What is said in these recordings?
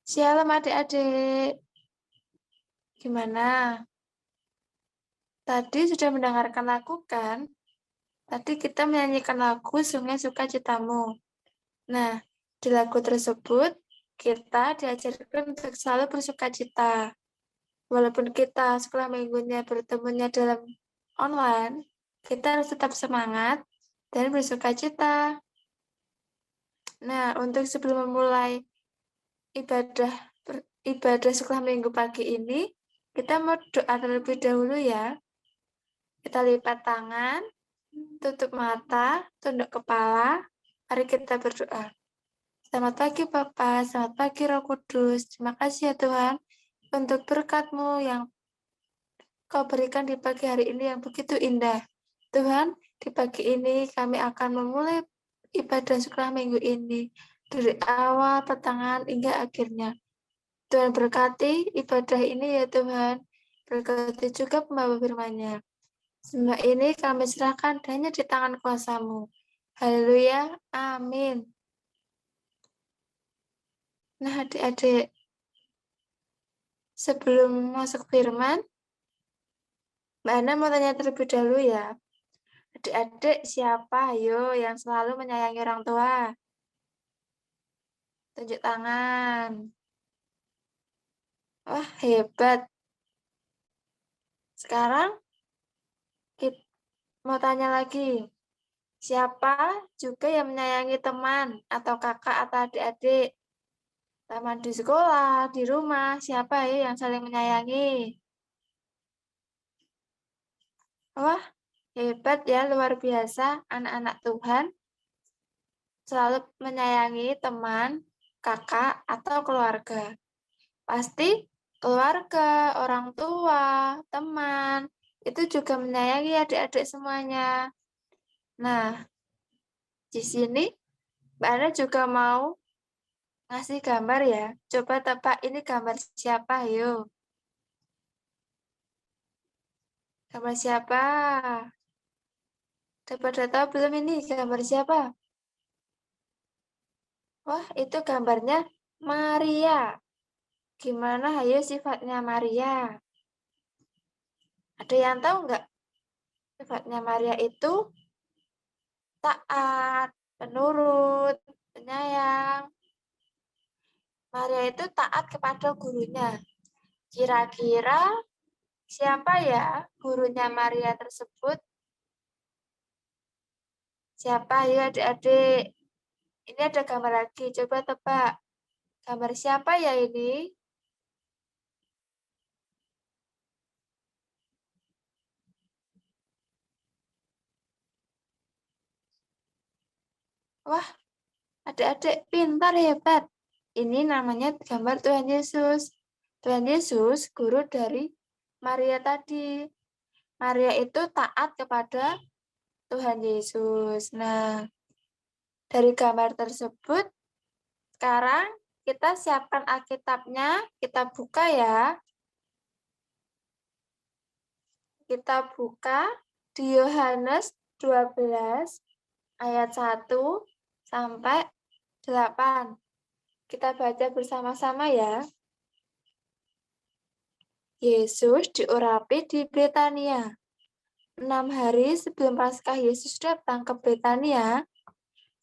Shalom adik-adik, gimana? Tadi sudah mendengarkan lagu kan? Tadi kita menyanyikan lagu Sungai Sukacitamu. Nah, di lagu tersebut kita diajarkan untuk selalu bersukacita. Walaupun kita sekolah minggunya bertemunya dalam online, kita harus tetap semangat dan bersukacita. Nah, untuk sebelum memulai ibadah ibadah sekolah minggu pagi ini, kita mau doa terlebih dahulu ya. Kita lipat tangan, tutup mata, tunduk kepala. Mari kita berdoa. Selamat pagi Bapa, selamat pagi Roh Kudus. Terima kasih ya Tuhan untuk berkat-Mu yang Kau berikan di pagi hari ini yang begitu indah. Tuhan, di pagi ini kami akan memulai ibadah sekolah minggu ini dari awal pertengahan hingga akhirnya. Tuhan berkati ibadah ini ya Tuhan. Berkati juga pembawa firman-Nya. Semua ini kami serahkan hanya di tangan kuasa-Mu. Haleluya, amin. Nah adik-adik, sebelum masuk firman, Mbak Ana mau tanya terlebih dahulu ya. Adik-adik siapa ayo yang selalu menyayangi orang tua? Tunjuk tangan. Wah, hebat. Sekarang kita mau tanya lagi. Siapa juga yang menyayangi teman atau kakak atau adik-adik? Teman di sekolah, di rumah, siapa ya yang saling menyayangi? Wah, hebat ya, luar biasa. Anak-anak Tuhan selalu menyayangi teman, kakak, atau keluarga. Pasti keluarga, orang tua, teman, itu juga menyayangi adik-adik semuanya. Nah, di sini Mbak Ana juga mau ngasih gambar ya. Coba tebak ini gambar siapa, yuk. Gambar siapa? Udah pada tahu belum ini gambar siapa? Wah, itu gambarnya Maria. Gimana ayo sifatnya Maria? Ada yang tahu nggak? Sifatnya Maria itu taat, penurut, penyayang. Maria itu taat kepada gurunya. Kira-kira siapa ya gurunya Maria tersebut? Siapa ya adik-adik? Ini ada gambar lagi, coba tebak. Gambar siapa ya ini? Wah, adik-adik pintar hebat. Ini namanya gambar Tuhan Yesus. Tuhan Yesus guru dari Maria tadi. Maria itu taat kepada Tuhan Yesus. Nah, dari gambar tersebut, sekarang kita siapkan Alkitabnya, kita buka ya. Kita buka di Yohanes 12 ayat 1 sampai 8. Kita baca bersama-sama ya. Yesus diurapi di Betania. 6 hari sebelum Paskah Yesus datang ke Betania,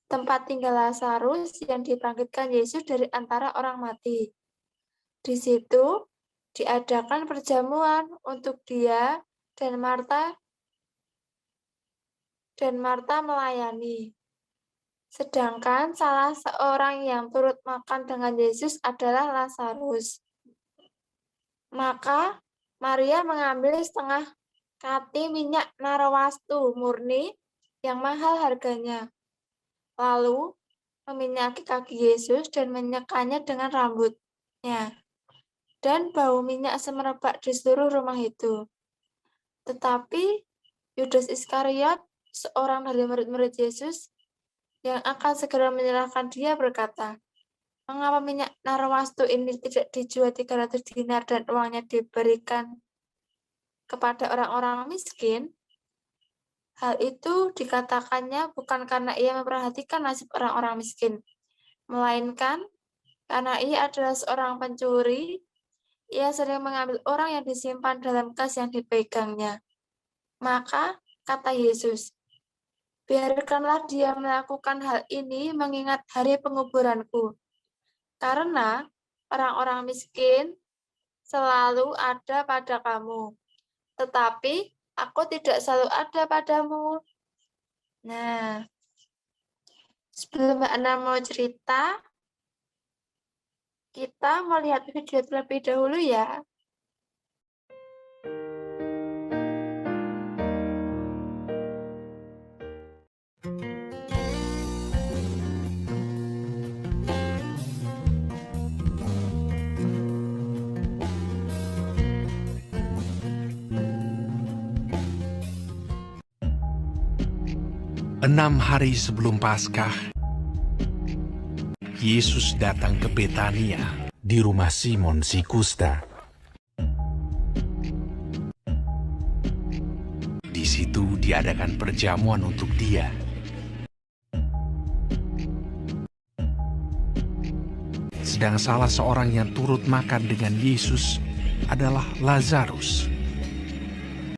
tempat tinggal Lazarus yang dibangkitkan Yesus dari antara orang mati. Di situ diadakan perjamuan untuk dia dan Marta melayani. Sedangkan salah seorang yang turut makan dengan Yesus adalah Lazarus. Maka Maria mengambil setengah kati minyak narwastu murni yang mahal harganya. Lalu meminyaki kaki Yesus dan menyekanya dengan rambutnya. Dan bau minyak semerbak di seluruh rumah itu. Tetapi Yudas Iskariot, seorang dari murid-murid Yesus, yang akan segera menyerahkan dia berkata, "Mengapa minyak narwastu ini tidak dijual 300 dinar dan uangnya diberikan kepada orang-orang miskin?" Hal itu dikatakannya bukan karena ia memperhatikan nasib orang-orang miskin, melainkan Karena ia adalah seorang pencuri, ia sering mengambil orang yang disimpan dalam kas yang dipegangnya. Maka, kata Yesus, biarkanlah dia melakukan hal ini mengingat hari penguburanku. Karena orang-orang miskin selalu ada pada kamu, tetapi aku tidak selalu ada padamu. Nah, sebelum Mbak Ana mau cerita, kita mau lihat video terlebih dahulu ya. Enam hari sebelum Paskah, Yesus datang ke Betania di rumah Simon si Kusta. Di situ diadakan perjamuan untuk dia. Sedang salah seorang yang turut makan dengan Yesus adalah Lazarus,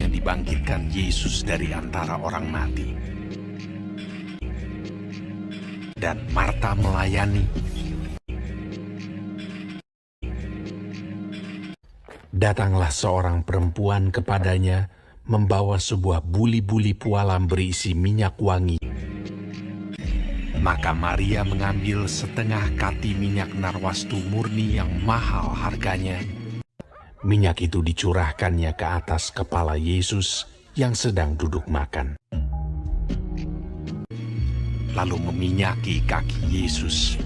yang dibangkitkan Yesus dari antara orang mati. Dan Marta melayani. Datanglah seorang perempuan kepadanya, membawa sebuah buli-buli pualam berisi minyak wangi. Maka Maria mengambil setengah kati minyak narwastu murni yang mahal harganya. Minyak itu dicurahkannya ke atas kepala Yesus yang sedang duduk makan. Lalu meminyaki kaki Yesus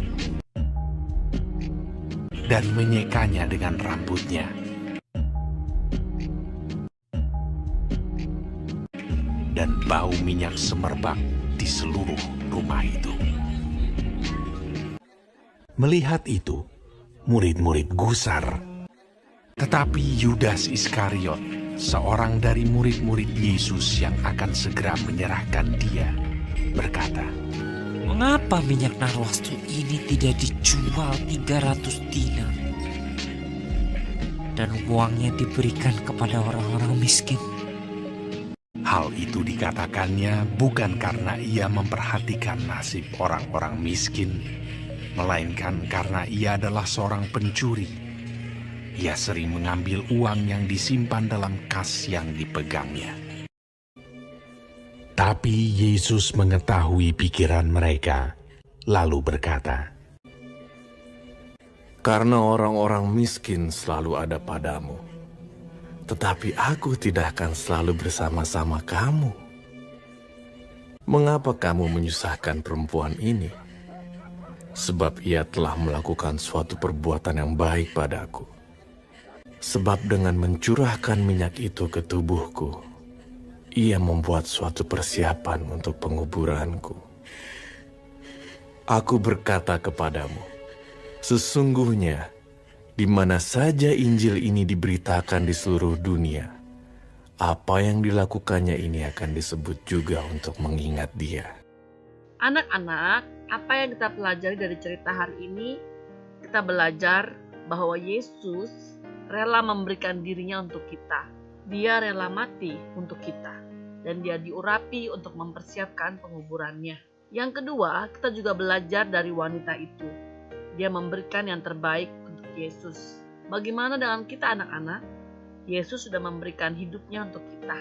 dan menyekanya dengan rambutnya. Dan bau minyak semerbak di seluruh rumah itu. Melihat itu, murid-murid gusar. Tetapi Yudas Iskariot, seorang dari murid-murid Yesus yang akan segera menyerahkan dia, berkata, "Mengapa minyak narwastu ini tidak dijual 300 dinar dan uangnya diberikan kepada orang-orang miskin?" Hal itu dikatakannya bukan karena ia memperhatikan nasib orang-orang miskin, melainkan karena ia adalah seorang pencuri. Ia sering mengambil uang yang disimpan dalam kas yang dipegangnya. Tapi Yesus mengetahui pikiran mereka, lalu berkata, "Karena orang-orang miskin selalu ada padamu, tetapi aku tidak akan selalu bersama-sama kamu. Mengapa kamu menyusahkan perempuan ini? Sebab ia telah melakukan suatu perbuatan yang baik padaku. Sebab dengan mencurahkan minyak itu ke tubuhku, ia membuat suatu persiapan untuk penguburanku. Aku berkata kepadamu, sesungguhnya, di mana saja Injil ini diberitakan di seluruh dunia, apa yang dilakukannya ini akan disebut juga untuk mengingat dia." Anak-anak, apa yang kita pelajari dari cerita hari ini? Kita belajar bahwa Yesus rela memberikan dirinya untuk kita. Dia rela mati untuk kita. Dan dia diurapi untuk mempersiapkan penguburannya. Yang kedua, kita juga belajar dari wanita itu. Dia memberikan yang terbaik untuk Yesus. Bagaimana dengan kita anak-anak? Yesus sudah memberikan hidupnya untuk kita.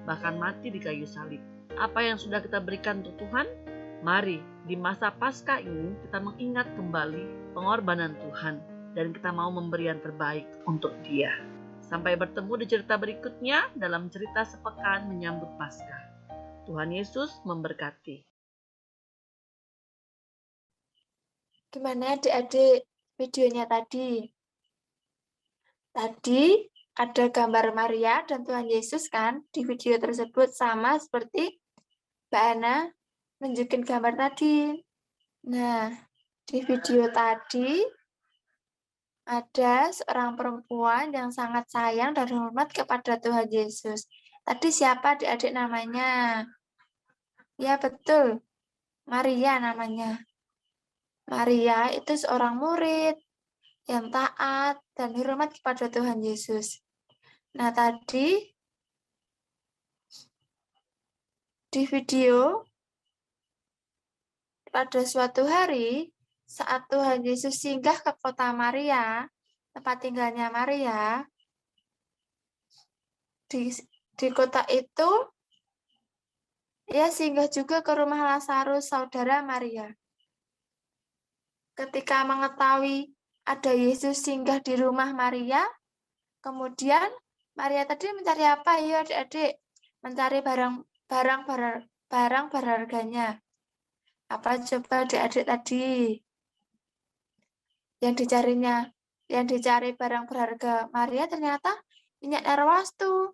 Bahkan mati di kayu salib. Apa yang sudah kita berikan untuk Tuhan? Mari, di masa Paskah ini kita mengingat kembali pengorbanan Tuhan dan kita mau memberi yang terbaik untuk Dia. Sampai bertemu di cerita berikutnya dalam cerita sepekan menyambut Paskah. Tuhan Yesus memberkati. Gimana adik-adik videonya tadi? Tadi ada gambar Maria dan Tuhan Yesus kan di video tersebut sama seperti Mbak Ana nunjukin gambar tadi. Nah, di video tadi ada seorang perempuan yang sangat sayang dan hormat kepada Tuhan Yesus. Tadi siapa adik-adik namanya? Ya betul, Maria namanya. Maria itu seorang murid yang taat dan hormat kepada Tuhan Yesus. Nah, tadi di video pada suatu hari saat Tuhan Yesus singgah ke kota Maria, tempat tinggalnya Maria, di kota itu ia singgah juga ke rumah Lazarus, saudara Maria. Ketika mengetahui ada Yesus singgah di rumah Maria, kemudian Maria tadi mencari apa? Ya, adik-adik, mencari barang berharganya. Apa coba adik-adik tadi? Yang dicari barang berharga Maria ternyata minyak narwastu.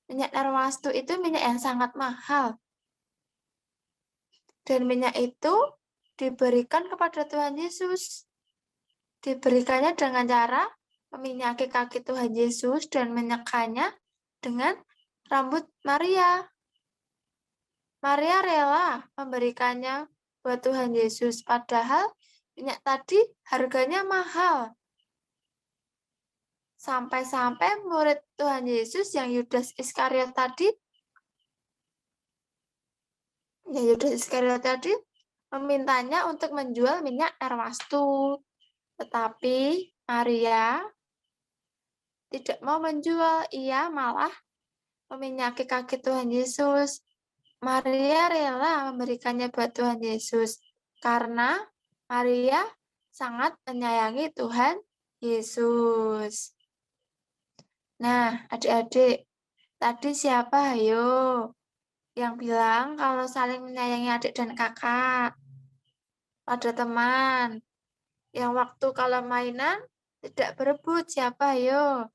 Minyak narwastu itu minyak yang sangat mahal. Dan minyak itu diberikan kepada Tuhan Yesus. Diberikannya dengan cara meminyaki kaki Tuhan Yesus dan menyekanya dengan rambut Maria. Maria rela memberikannya buat Tuhan Yesus, padahal minyak tadi harganya mahal. Sampai-sampai murid Tuhan Yesus yang Yudas Iskariot tadi memintanya untuk menjual minyak narwastu. Tetapi Maria tidak mau menjual, ia malah meminyaki kaki Tuhan Yesus. Maria rela memberikannya buat Tuhan Yesus karena Maria sangat menyayangi Tuhan Yesus. Nah, adik-adik, tadi siapa ayo yang bilang kalau saling menyayangi adik dan kakak pada teman? Yang waktu kalau mainan tidak berebut, siapa ayo?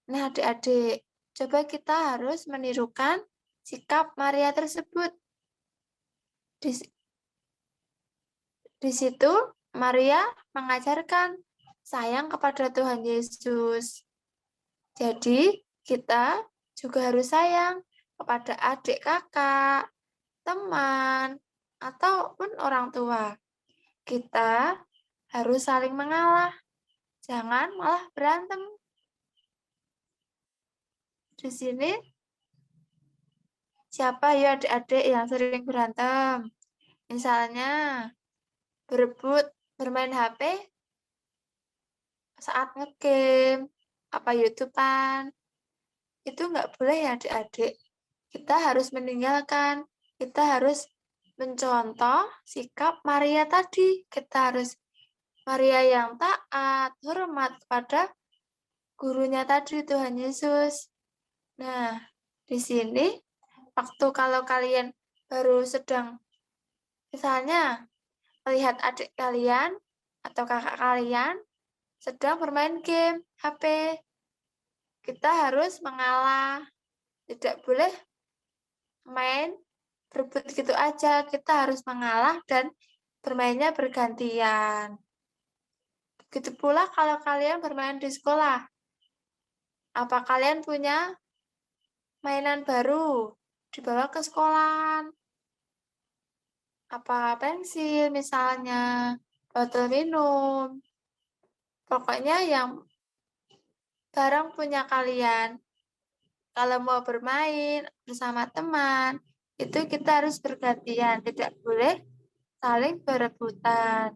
Nah, adik-adik, coba kita harus menirukan sikap Maria tersebut. Di situ, Maria mengajarkan sayang kepada Tuhan Yesus. Jadi, kita juga harus sayang kepada adik kakak, teman, ataupun orang tua. Kita harus saling mengalah, jangan malah berantem. Di sini, siapa ya adik-adik yang sering berantem? Misalnya, berebut bermain HP saat ngegame, apa YouTubean, itu nggak boleh ya adik-adik. Kita harus meninggalkan, kita harus mencontoh sikap Maria tadi. Kita harus Maria yang taat, hormat kepada gurunya tadi, Tuhan Yesus. Nah, di sini, waktu kalau kalian baru sedang, misalnya, melihat adik kalian atau kakak kalian sedang bermain game HP, kita harus mengalah. Tidak boleh main berebut gitu aja. Kita harus mengalah dan bermainnya bergantian. Begitu pula kalau kalian bermain di sekolah. Apa kalian punya mainan baru dibawa ke sekolah? Apa pensil misalnya, botol minum. Pokoknya yang barang punya kalian. Kalau mau bermain bersama teman, itu kita harus bergantian, tidak boleh saling berebutan.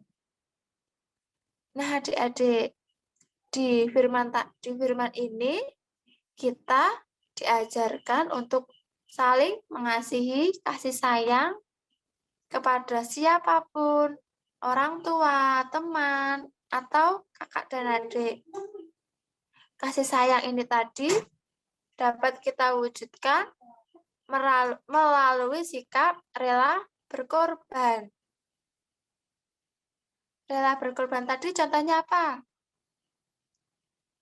Nah, adik-adik, di firman ini kita diajarkan untuk saling mengasihi, kasih sayang kepada siapapun, orang tua, teman, atau kakak dan adik. Kasih sayang ini tadi dapat kita wujudkan melalui sikap rela berkorban. Rela berkorban tadi contohnya apa?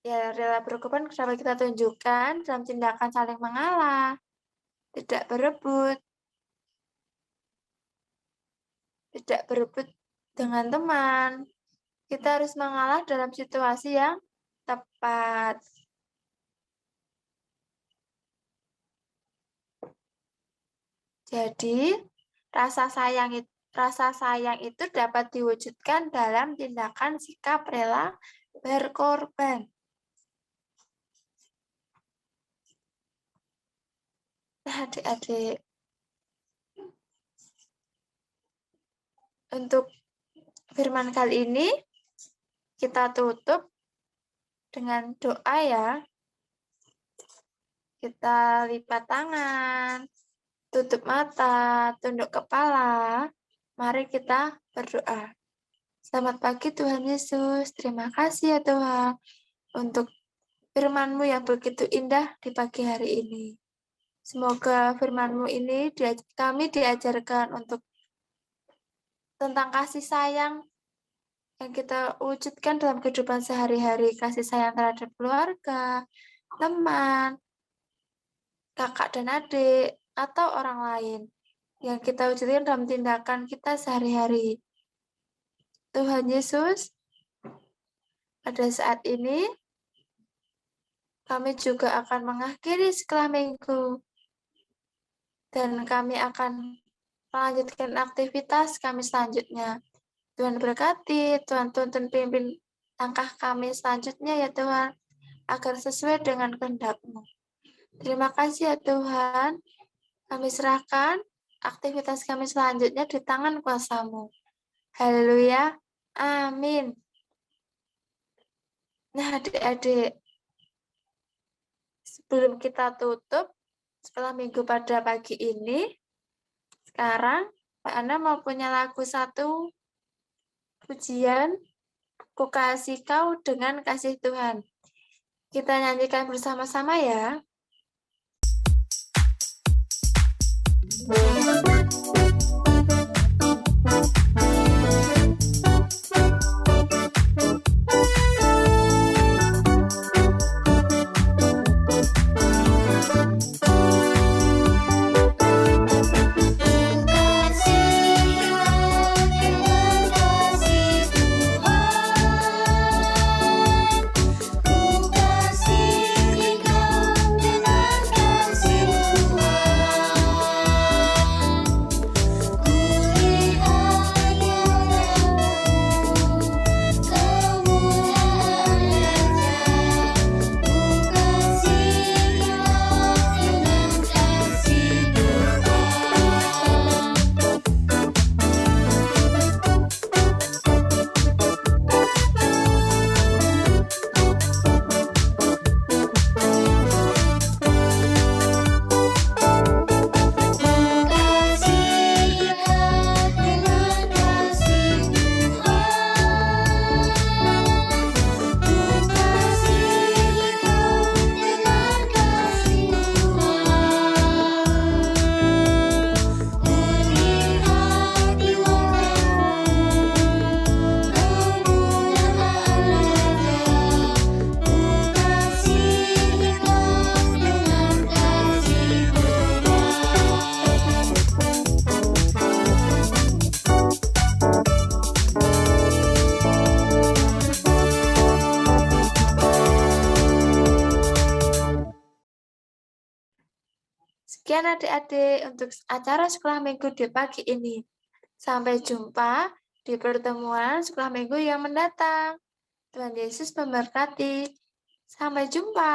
Ya, rela berkorban dapat kita tunjukkan dalam tindakan saling mengalah, tidak berebut dengan teman. Kita harus mengalah dalam situasi yang tepat. Jadi, rasa sayang Rasa sayang itu dapat diwujudkan dalam tindakan sikap rela berkorban. Nah, adik-adik, untuk firman kali ini kita tutup dengan doa ya. Kita lipat tangan, tutup mata, tunduk kepala. Mari kita berdoa. Selamat pagi Tuhan Yesus. Terima kasih ya Tuhan untuk firman-Mu yang begitu indah di pagi hari ini. Semoga firman-Mu ini kami diajarkan untuk tentang kasih sayang yang kita wujudkan dalam kehidupan sehari-hari. Kasih sayang terhadap keluarga, teman, kakak dan adik, atau orang lain yang kita wujudkan dalam tindakan kita sehari-hari. Tuhan Yesus, pada saat ini kami juga akan mengakhiri sekolah minggu dan kami akan melanjutkan aktivitas kami selanjutnya. Tuhan berkati, Tuhan tuntun pimpin langkah kami selanjutnya ya Tuhan, agar sesuai dengan kehendak-Mu. Terima kasih ya Tuhan, kami serahkan aktivitas kami selanjutnya di tangan kuasa-Mu. Haleluya, amin. Nah adik-adik, sebelum kita tutup sekolah minggu pada pagi ini, sekarang Mbak Ana mau punya lagu satu, pujian, Ku Kasih Kau Dengan Kasih Tuhan. Kita nyanyikan bersama-sama ya. Sekian adik-adik untuk acara sekolah minggu di pagi ini. Sampai jumpa di pertemuan sekolah minggu yang mendatang. Tuhan Yesus memberkati. Sampai jumpa.